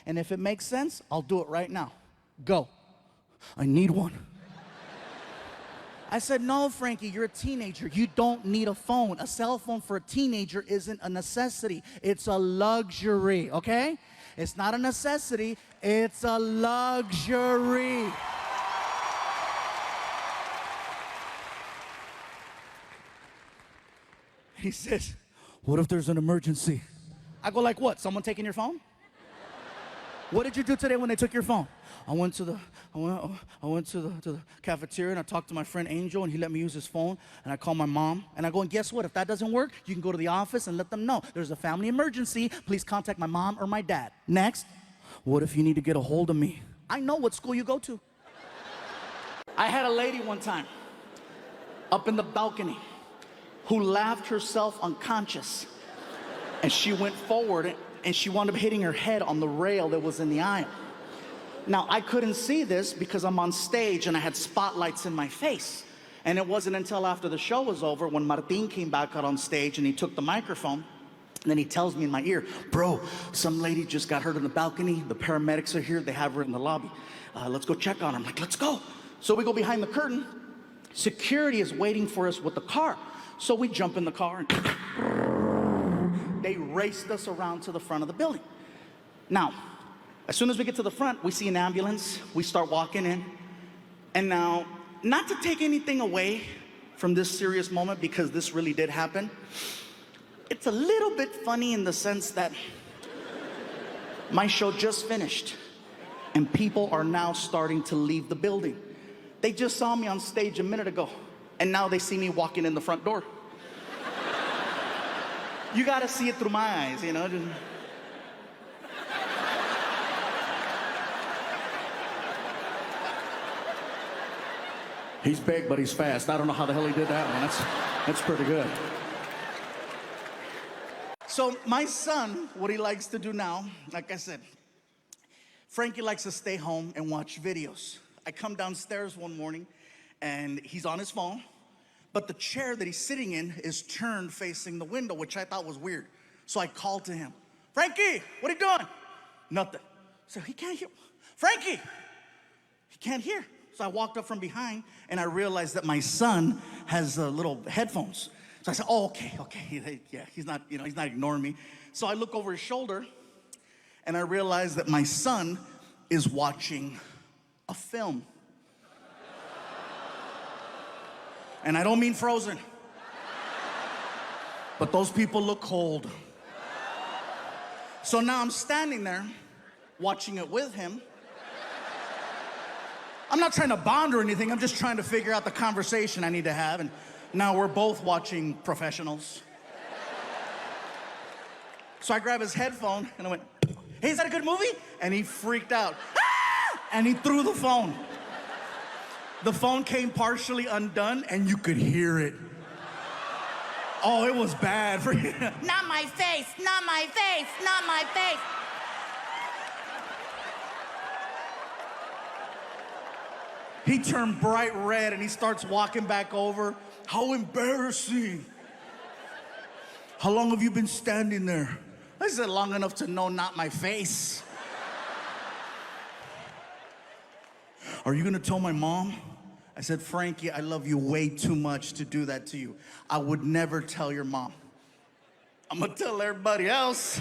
And if it makes sense, I'll do it right now. Go. I need one. I said, no, Frankie, you're a teenager. You don't need a phone. A cell phone for a teenager isn't a necessity. It's a luxury, okay? It's not a necessity. It's a luxury. He says, what if there's an emergency? I go, like what? Someone taking your phone? What did you do today when they took your phone? I went to the cafeteria and I talked to my friend Angel and he let me use his phone and I called my mom and I go, and guess what? If that doesn't work, you can go to the office and let them know there's a family emergency. Please contact my mom or my dad. Next, what if you need to get a hold of me? I know what school you go to. I had a lady one time up in the balcony who laughed herself unconscious and she went forward and she wound up hitting her head on the rail that was in the aisle. Now, I couldn't see this because I'm on stage and I had spotlights in my face. And it wasn't until after the show was over when Martin came back out on stage and he took the microphone and then he tells me in my ear, bro, some lady just got hurt on the balcony. The paramedics are here. They have her in the lobby. Let's go check on her. I'm like, let's go. So we go behind the curtain. Security is waiting for us with the car. So we jump in the car and they raced us around to the front of the building. Now, as soon as we get to the front, we see an ambulance. We start walking in. And now, not to take anything away from this serious moment, because this really did happen, it's a little bit funny in the sense that my show just finished and people are now starting to leave the building. They just saw me on stage a minute ago and now they see me walking in the front door. You gotta see it through my eyes, you know. He's big, but he's fast. I don't know how the hell he did that one. That's pretty good. So my son, what he likes to do now, like I said, Frankie likes to stay home and watch videos. I come downstairs one morning and he's on his phone, but the chair that he's sitting in is turned facing the window, which I thought was weird. So I called to him, Frankie, what are you doing? Nothing. So he can't hear. Frankie, he can't hear. So I walked up from behind and I realized that my son has little headphones. So I said, oh, okay. Yeah, he's not ignoring me. So I look over his shoulder and I realize that my son is watching a film. And I don't mean Frozen, but those people look cold. So now I'm standing there watching it with him. I'm not trying to bond or anything, I'm just trying to figure out the conversation I need to have, and now we're both watching professionals. So I grab his headphone and I went, hey, is that a good movie? And he freaked out. Ah! And he threw the phone. The phone came partially undone and you could hear it. Oh, it was bad for you. Not my face, not my face, not my face. He turned bright red and he starts walking back over. How embarrassing. How long have you been standing there? I said, long enough to know not my face. Are you gonna tell my mom? I said, Frankie, I love you way too much to do that to you. I would never tell your mom. I'm gonna tell everybody else.